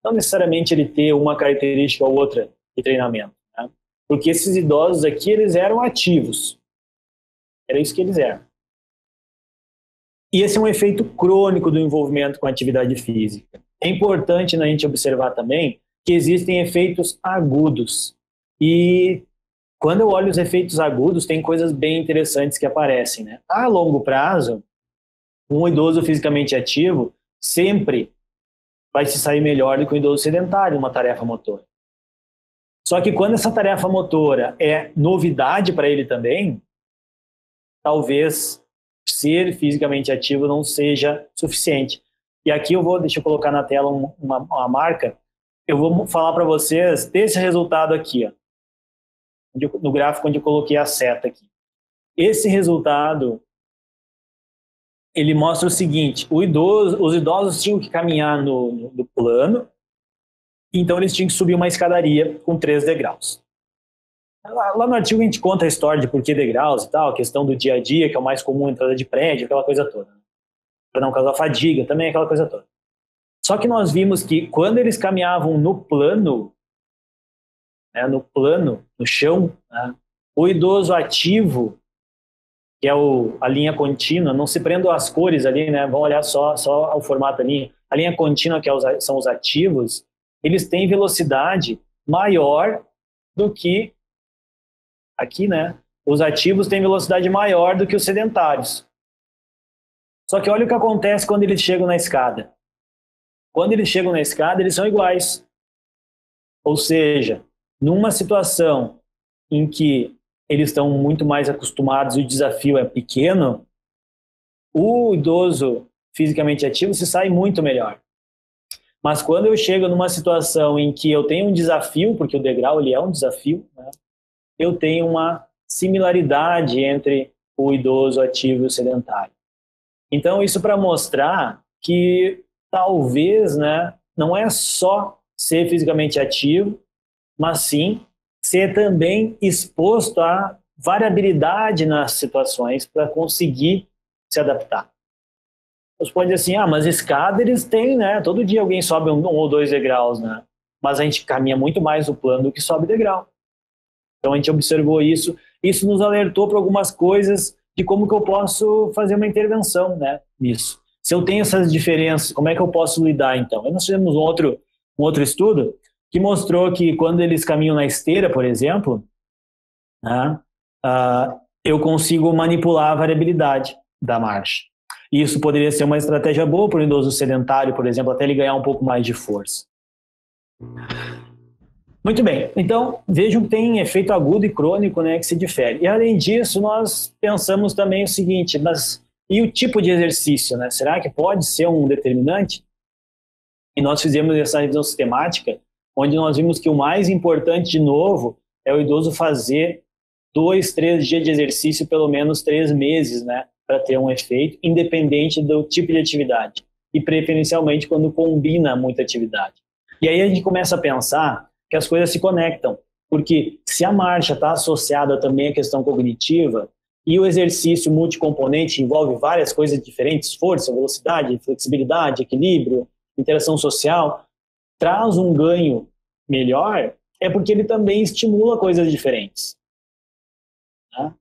Não necessariamente ele ter uma característica ou outra de treinamento. Né? Porque esses idosos aqui, eles eram ativos. Era isso que eles eram. E esse é um efeito crônico do envolvimento com a atividade física. É importante a gente observar também que existem efeitos agudos. E quando eu olho os efeitos agudos, tem coisas bem interessantes que aparecem. Né? A longo prazo, um idoso fisicamente ativo sempre vai se sair melhor do que um idoso sedentário numa tarefa motora. Só que quando essa tarefa motora é novidade para ele também, talvez ser fisicamente ativo não seja suficiente. E aqui deixa eu colocar na tela uma marca, eu vou falar para vocês desse resultado aqui, ó, no gráfico onde eu coloquei a seta aqui. Esse resultado, ele mostra o seguinte, os idosos tinham que caminhar no plano, então eles tinham que subir uma escadaria com 3 degraus. Lá no artigo a gente conta a história de por que degraus e tal, a questão do dia a dia, que é o mais comum, entrada de prédio, aquela coisa toda. Para não causar fadiga, também aquela coisa toda. Só que nós vimos que quando eles caminhavam no plano, né, no chão, né, o idoso ativo, que é a linha contínua, não se prendam às cores ali, né, vão olhar só o formato ali, a linha contínua, que são os ativos, eles têm velocidade maior do que aqui, né? Os ativos têm velocidade maior do que os sedentários. Só que olha o que acontece quando eles chegam na escada. Quando eles chegam na escada, eles são iguais. Ou seja, numa situação em que eles estão muito mais acostumados e o desafio é pequeno, o idoso fisicamente ativo se sai muito melhor. Mas quando eu chego numa situação em que eu tenho um desafio, porque o degrau ele é um desafio, né? Eu tenho uma similaridade entre o idoso ativo e o sedentário. Então, isso para mostrar que talvez, né, não é só ser fisicamente ativo, mas sim ser também exposto à variabilidade nas situações para conseguir se adaptar. Você pode dizer assim, mas escada eles têm, né? Todo dia alguém sobe 1 ou 2 degraus, né? Mas a gente caminha muito mais no plano do que sobe degrau. Então a gente observou isso nos alertou para algumas coisas de como que eu posso fazer uma intervenção, né, nisso. Se eu tenho essas diferenças, como é que eu posso lidar então? Nós fizemos um outro estudo que mostrou que quando eles caminham na esteira, por exemplo, né, eu consigo manipular a variabilidade da marcha. Isso poderia ser uma estratégia boa para o idoso sedentário, por exemplo, até ele ganhar um pouco mais de força. Muito bem, então vejam que tem efeito agudo e crônico, né, que se difere. E além disso, nós pensamos também o seguinte, e o tipo de exercício, né? Será que pode ser um determinante? E nós fizemos essa revisão sistemática, onde nós vimos que o mais importante, de novo, é o idoso fazer 2, 3 dias de exercício, pelo menos 3 meses, né, para ter um efeito, independente do tipo de atividade. E preferencialmente quando combina muita atividade. E aí a gente começa a pensar que as coisas se conectam, porque se a marcha está associada também à questão cognitiva e o exercício multicomponente envolve várias coisas diferentes, força, velocidade, flexibilidade, equilíbrio, interação social, traz um ganho melhor, é porque ele também estimula coisas diferentes. Tá?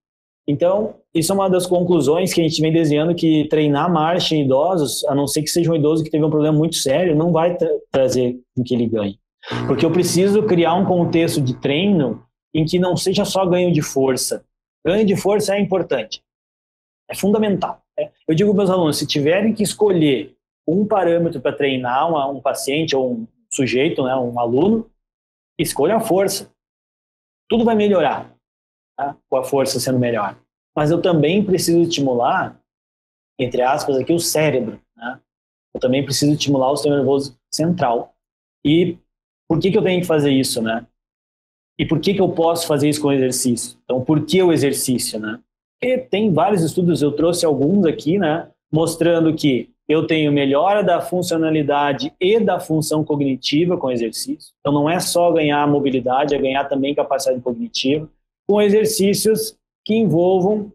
Então, isso é uma das conclusões que a gente vem desenhando, que treinar marcha em idosos, a não ser que seja um idoso que teve um problema muito sério, não vai trazer com que ele ganhe. Porque eu preciso criar um contexto de treino em que não seja só ganho de força. Ganho de força é importante, é fundamental. Eu digo para meus alunos, se tiverem que escolher um parâmetro para treinar um paciente ou um sujeito, né, um aluno, escolha a força. Tudo vai melhorar, tá? Com a força sendo melhor. Mas eu também preciso estimular, entre aspas, aqui o cérebro. Né? Eu também preciso estimular o sistema nervoso central. E por que eu tenho que fazer isso, né? E por que eu posso fazer isso com o exercício? Então, por que o exercício, né? Porque tem vários estudos, eu trouxe alguns aqui, né? Mostrando que eu tenho melhora da funcionalidade e da função cognitiva com o exercício. Então, não é só ganhar mobilidade, é ganhar também capacidade cognitiva. Com exercícios que envolvam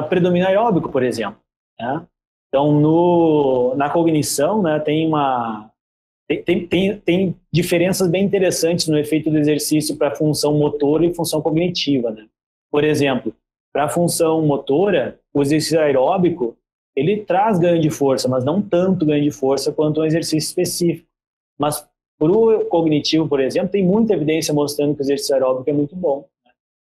predomínio aeróbico, por exemplo, né? Então, na cognição, né, tem diferenças bem interessantes no efeito do exercício para a função motora e função cognitiva, né? Por exemplo, para a função motora, o exercício aeróbico, ele traz ganho de força, mas não tanto ganho de força quanto um exercício específico. Mas para o cognitivo, por exemplo, tem muita evidência mostrando que o exercício aeróbico é muito bom.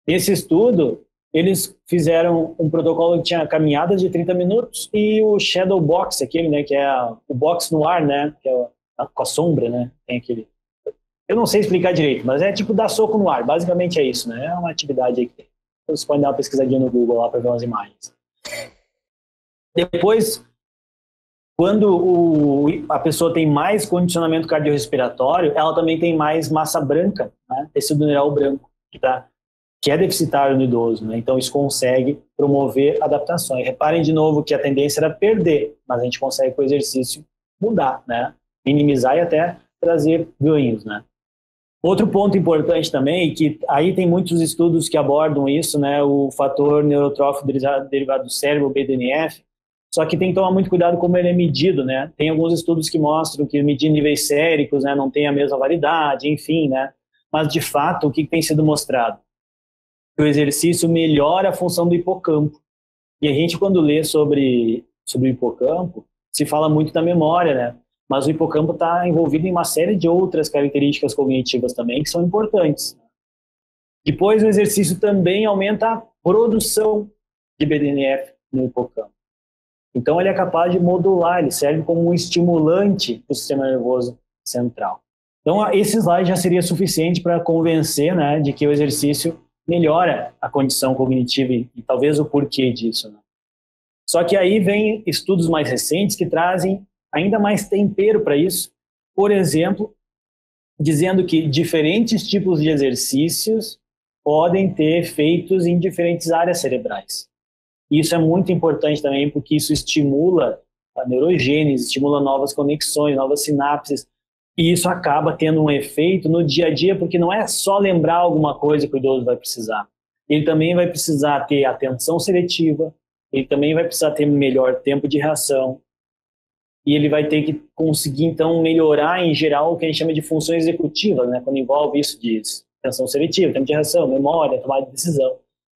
Nesse estudo, eles fizeram um protocolo que tinha caminhadas de 30 minutos e o shadow box, aquele, né, que é o box no ar, né, que é com a sombra, né, tem aquele... Eu não sei explicar direito, mas é tipo dar soco no ar, basicamente é isso, né, é uma atividade aí que tem. Vocês podem dar uma pesquisadinha no Google lá para ver umas imagens. Depois, quando a pessoa tem mais condicionamento cardiorrespiratório, ela também tem mais massa branca, né, tecido neural branco, que é deficitário no idoso, né? Então isso consegue promover adaptações. Reparem de novo que a tendência era perder, mas a gente consegue com o exercício mudar, né? Minimizar e até trazer ganhos, né? Outro ponto importante também, que aí tem muitos estudos que abordam isso, né? O fator neurotrófico derivado do cérebro, o BDNF, só que tem que tomar muito cuidado como ele é medido, né? Tem alguns estudos que mostram que medir níveis séricos, né, não tem a mesma validade, enfim, né? Mas de fato, o que tem sido mostrado? Que o exercício melhora a função do hipocampo. E a gente, quando lê sobre o hipocampo, se fala muito da memória, né? Mas o hipocampo está envolvido em uma série de outras características cognitivas também que são importantes. Depois, o exercício também aumenta a produção de BDNF no hipocampo. Então, ele é capaz de modular, ele serve como um estimulante do sistema nervoso central. Então, esse slide já seria suficiente para convencer, né, de que o exercício melhora a condição cognitiva e talvez o porquê disso, né? Só que aí vem estudos mais recentes que trazem ainda mais tempero para isso. Por exemplo, dizendo que diferentes tipos de exercícios podem ter efeitos em diferentes áreas cerebrais. E isso é muito importante também porque isso estimula a neurogênese, estimula novas conexões, novas sinapses. E isso acaba tendo um efeito no dia a dia, porque não é só lembrar alguma coisa que o idoso vai precisar. Ele também vai precisar ter atenção seletiva, ele também vai precisar ter melhor tempo de reação, e ele vai ter que conseguir, então, melhorar, em geral, o que a gente chama de funções executivas, né? Quando envolve isso de atenção seletiva, tempo de reação, memória, tomada de decisão.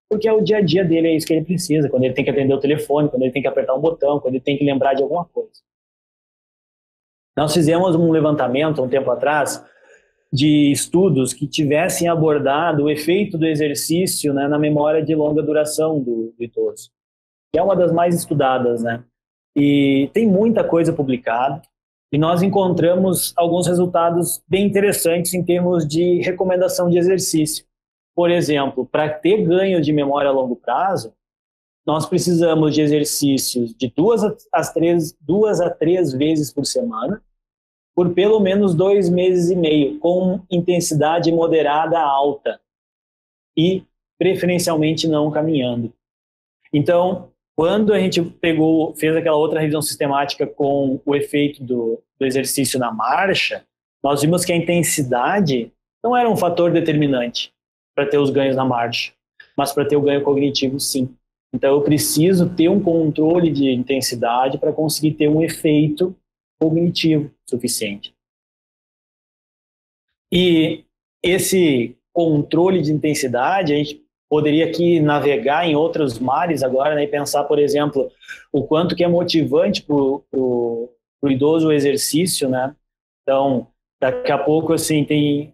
Porque é o dia a dia dele, é isso que ele precisa, quando ele tem que atender o telefone, quando ele tem que apertar um botão, quando ele tem que lembrar de alguma coisa. Nós fizemos um levantamento, um tempo atrás, de estudos que tivessem abordado o efeito do exercício, né, na memória de longa duração do idoso, que é uma das mais estudadas, né? E tem muita coisa publicada, e nós encontramos alguns resultados bem interessantes em termos de recomendação de exercício. Por exemplo, para ter ganho de memória a longo prazo, nós precisamos de exercícios de 2 a 3 vezes por semana, por pelo menos 2 meses e meio, com intensidade moderada a alta e preferencialmente não caminhando. Então, quando a gente fez aquela outra revisão sistemática com o efeito do exercício na marcha, nós vimos que a intensidade não era um fator determinante para ter os ganhos na marcha, mas para ter o ganho cognitivo, sim. Então, eu preciso ter um controle de intensidade para conseguir ter um efeito cognitivo suficiente. E esse controle de intensidade, a gente poderia aqui navegar em outros mares agora, né, e pensar, por exemplo, o quanto que é motivante para o idoso o exercício, né? Então, daqui a pouco, assim, tem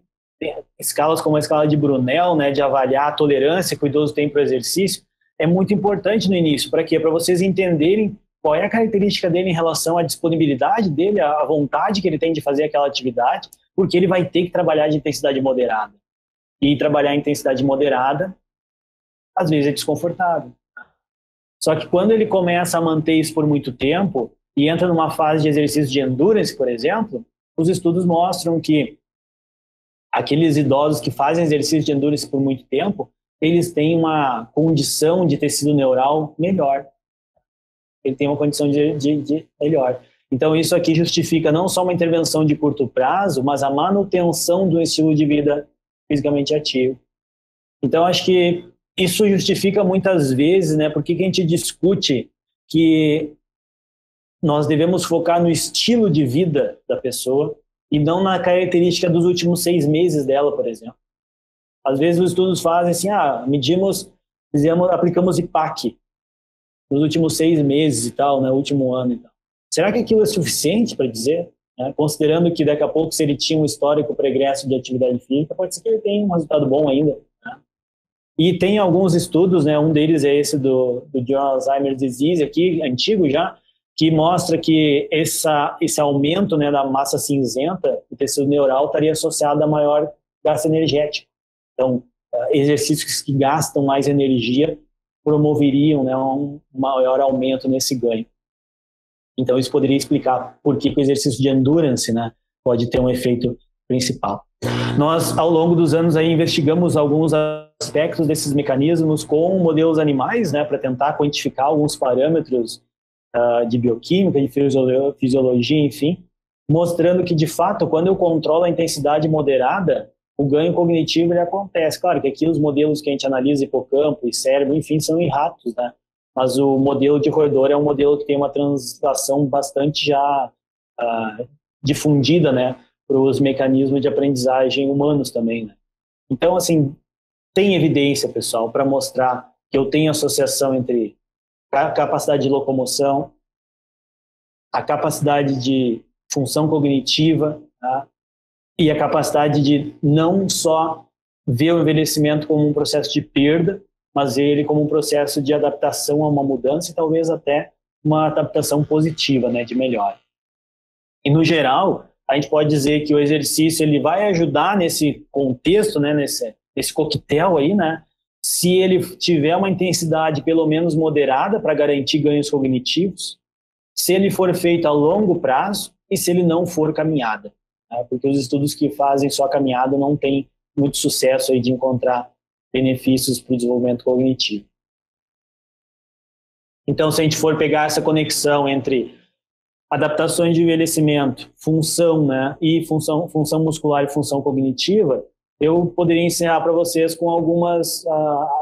escalas como a escala de Brunel, né, de avaliar a tolerância que o idoso tem para o exercício. É muito importante no início. Para quê? Para vocês entenderem qual é a característica dele em relação à disponibilidade dele, à vontade que ele tem de fazer aquela atividade, porque ele vai ter que trabalhar de intensidade moderada. E trabalhar em intensidade moderada, às vezes é desconfortável. Só que quando ele começa a manter isso por muito tempo e entra numa fase de exercício de endurance, por exemplo, os estudos mostram que aqueles idosos que fazem exercício de endurance por muito tempo, eles têm uma condição de tecido neural melhor. Ele tem uma condição de melhor. Então, isso aqui justifica não só uma intervenção de curto prazo, mas a manutenção do estilo de vida fisicamente ativo. Então, acho que isso justifica muitas vezes, né, por que a gente discute que nós devemos focar no estilo de vida da pessoa e não na característica dos últimos 6 meses dela, por exemplo. Às vezes os estudos fazem assim, aplicamos IPAC nos últimos 6 meses e tal, né, último ano e tal. Será que aquilo é suficiente para dizer? Né? Considerando que daqui a pouco, se ele tinha um histórico pregresso de atividade física, pode ser que ele tenha um resultado bom ainda. Né? E tem alguns estudos, né, um deles é esse do John Alzheimer's Disease, aqui, antigo já, que mostra que esse aumento, né, da massa cinzenta do tecido neural estaria associado a maior gasto energético. Então, exercícios que gastam mais energia promoveriam, né, um maior aumento nesse ganho. Então, isso poderia explicar por que o exercício de endurance, né, pode ter um efeito principal. Nós, ao longo dos anos, aí, investigamos alguns aspectos desses mecanismos com modelos animais, né, para tentar quantificar alguns parâmetros de bioquímica, de fisiologia, enfim, mostrando que, de fato, quando eu controlo a intensidade moderada, o ganho cognitivo ele acontece. Claro que aqui os modelos que a gente analisa, hipocampo e cérebro, enfim, são em ratos, né? Mas o modelo de roedor é um modelo que tem uma translação bastante já difundida, né, para os mecanismos de aprendizagem humanos também, né? Então, assim, tem evidência, pessoal, para mostrar que eu tenho associação entre a capacidade de locomoção, a capacidade de função cognitiva, tá? E a capacidade de não só ver o envelhecimento como um processo de perda, mas ele como um processo de adaptação a uma mudança e talvez até uma adaptação positiva, né, de melhora. E no geral, a gente pode dizer que o exercício ele vai ajudar nesse contexto, né, nesse coquetel aí, né, se ele tiver uma intensidade pelo menos moderada para garantir ganhos cognitivos, se ele for feito a longo prazo e se ele não for caminhada, né, porque os estudos que fazem só caminhada não têm muito sucesso aí de encontrar benefícios para o desenvolvimento cognitivo. Então, se a gente for pegar essa conexão entre adaptações de envelhecimento, função, né, e função muscular e função cognitiva, eu poderia ensinar para vocês com algumas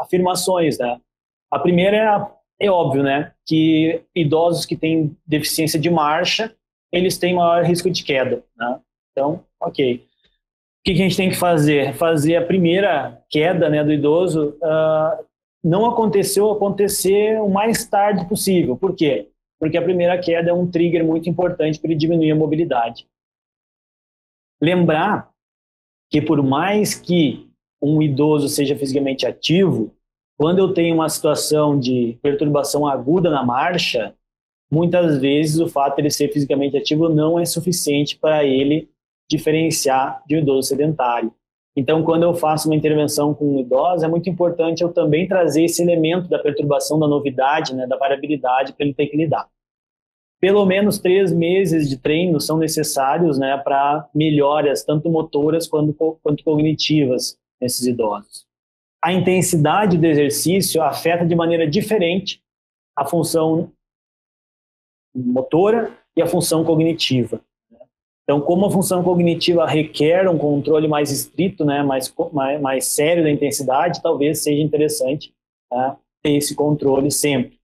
afirmações, né? A primeira é óbvio, né, que idosos que têm deficiência de marcha, eles têm maior risco de queda, né? Então, ok. O que a gente tem que fazer? Fazer a primeira queda, né, do idoso não acontecer o mais tarde possível. Por quê? Porque a primeira queda é um trigger muito importante para ele diminuir a mobilidade. Lembrar que por mais que um idoso seja fisicamente ativo, quando eu tenho uma situação de perturbação aguda na marcha, muitas vezes o fato de ele ser fisicamente ativo não é suficiente para ele diferenciar de um idoso sedentário. Então, quando eu faço uma intervenção com um idoso, é muito importante eu também trazer esse elemento da perturbação, da novidade, né, da variabilidade para ele ter que lidar. Pelo menos 3 meses de treino são necessários, né, para melhoras tanto motoras quanto cognitivas nesses idosos. A intensidade do exercício afeta de maneira diferente a função motora e a função cognitiva. Então, como a função cognitiva requer um controle mais estrito, né, mais sério da intensidade, talvez seja interessante, tá, ter esse controle sempre.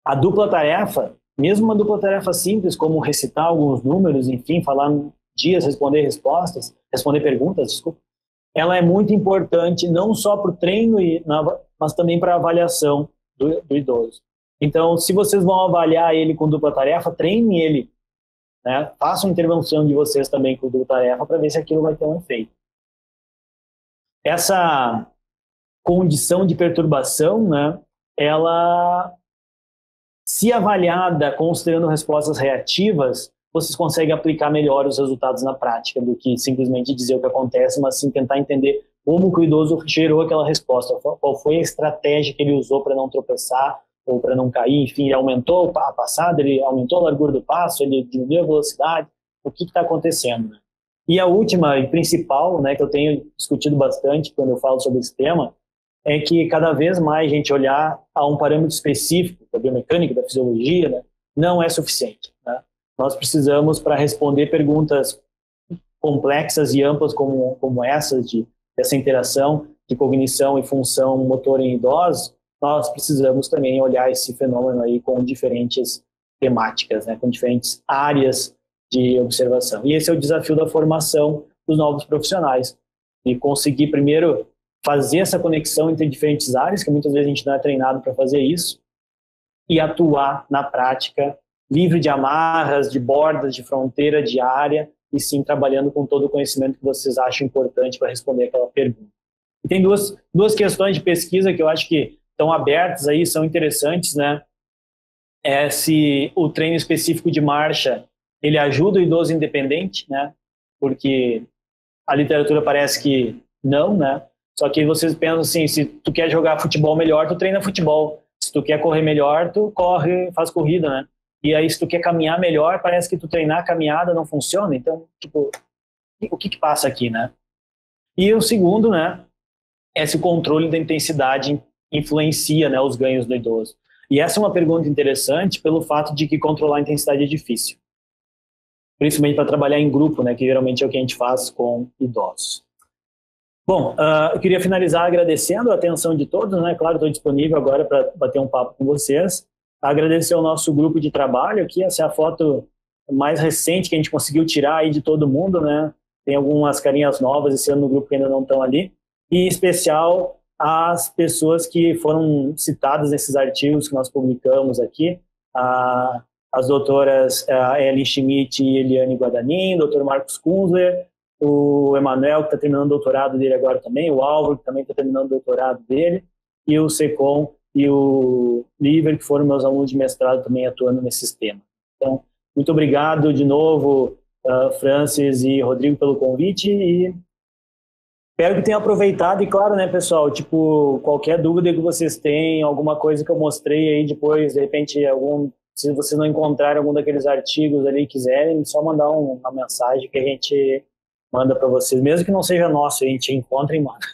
A dupla tarefa, mesmo uma dupla tarefa simples, como recitar alguns números, enfim, falar dias, responder perguntas, desculpa, ela é muito importante não só para o treino, mas também para a avaliação do idoso. Então, se vocês vão avaliar ele com dupla tarefa, treinem ele, né? Façam intervenção de vocês também com dupla tarefa para ver se aquilo vai ter um efeito. Essa condição de perturbação, né, ela, se avaliada considerando respostas reativas, vocês conseguem aplicar melhor os resultados na prática do que simplesmente dizer o que acontece, mas sim tentar entender como que o idoso gerou aquela resposta, qual foi a estratégia que ele usou para não tropeçar ou para não cair, enfim, ele aumentou a passada, ele aumentou a largura do passo, ele diminuiu a velocidade, o que está acontecendo, né? E a última e principal, né, que eu tenho discutido bastante quando eu falo sobre esse tema, é que cada vez mais a gente olhar a um parâmetro específico da biomecânica, da fisiologia, né, não é suficiente, né? Nós precisamos, para responder perguntas complexas e amplas como essas de dessa interação de cognição e função motor em idosos, nós precisamos também olhar esse fenômeno aí com diferentes temáticas, né, com diferentes áreas de observação. E esse é o desafio da formação dos novos profissionais, e conseguir primeiro fazer essa conexão entre diferentes áreas, que muitas vezes a gente não é treinado para fazer isso, e atuar na prática, livre de amarras, de bordas, de fronteira, de área, e sim trabalhando com todo o conhecimento que vocês acham importante para responder aquela pergunta. E tem duas questões de pesquisa que eu acho que estão abertas aí, são interessantes, né? É se o treino específico de marcha, ele ajuda o idoso independente, né? Porque a literatura parece que não, né? Só que vocês pensam assim, se tu quer jogar futebol melhor, tu treina futebol. Se tu quer correr melhor, tu corre, faz corrida, né? E aí, se tu quer caminhar melhor, parece que tu treinar a caminhada não funciona. Então, tipo, o que passa aqui, né? E o segundo, né, é se o controle da intensidade influencia, né, os ganhos do idoso. E essa é uma pergunta interessante pelo fato de que controlar a intensidade é difícil. Principalmente para trabalhar em grupo, né, que geralmente é o que a gente faz com idosos. Bom, eu queria finalizar agradecendo a atenção de todos, né? Claro, estou disponível agora para bater um papo com vocês. Agradecer ao nosso grupo de trabalho aqui, essa é a foto mais recente que a gente conseguiu tirar aí de todo mundo, né? Tem algumas carinhas novas esse ano no grupo que ainda não estão ali. E em especial as pessoas que foram citadas nesses artigos que nós publicamos aqui, as doutoras Ellen Schmidt e Eliane Guadagnino, o doutor Marcos Kunzler, o Emanuel, que está terminando o doutorado dele agora também, o Álvaro, que também está terminando o doutorado dele, e o Secom e o Liver, que foram meus alunos de mestrado também atuando nesses temas. Então, muito obrigado de novo, Francis e Rodrigo, pelo convite, e espero que tenham aproveitado. E claro, né, pessoal, tipo, qualquer dúvida que vocês tenham, alguma coisa que eu mostrei aí depois, de repente, se vocês não encontrarem algum daqueles artigos ali e quiserem, só mandar uma mensagem que a gente manda para vocês, mesmo que não seja nosso, a gente encontra e manda.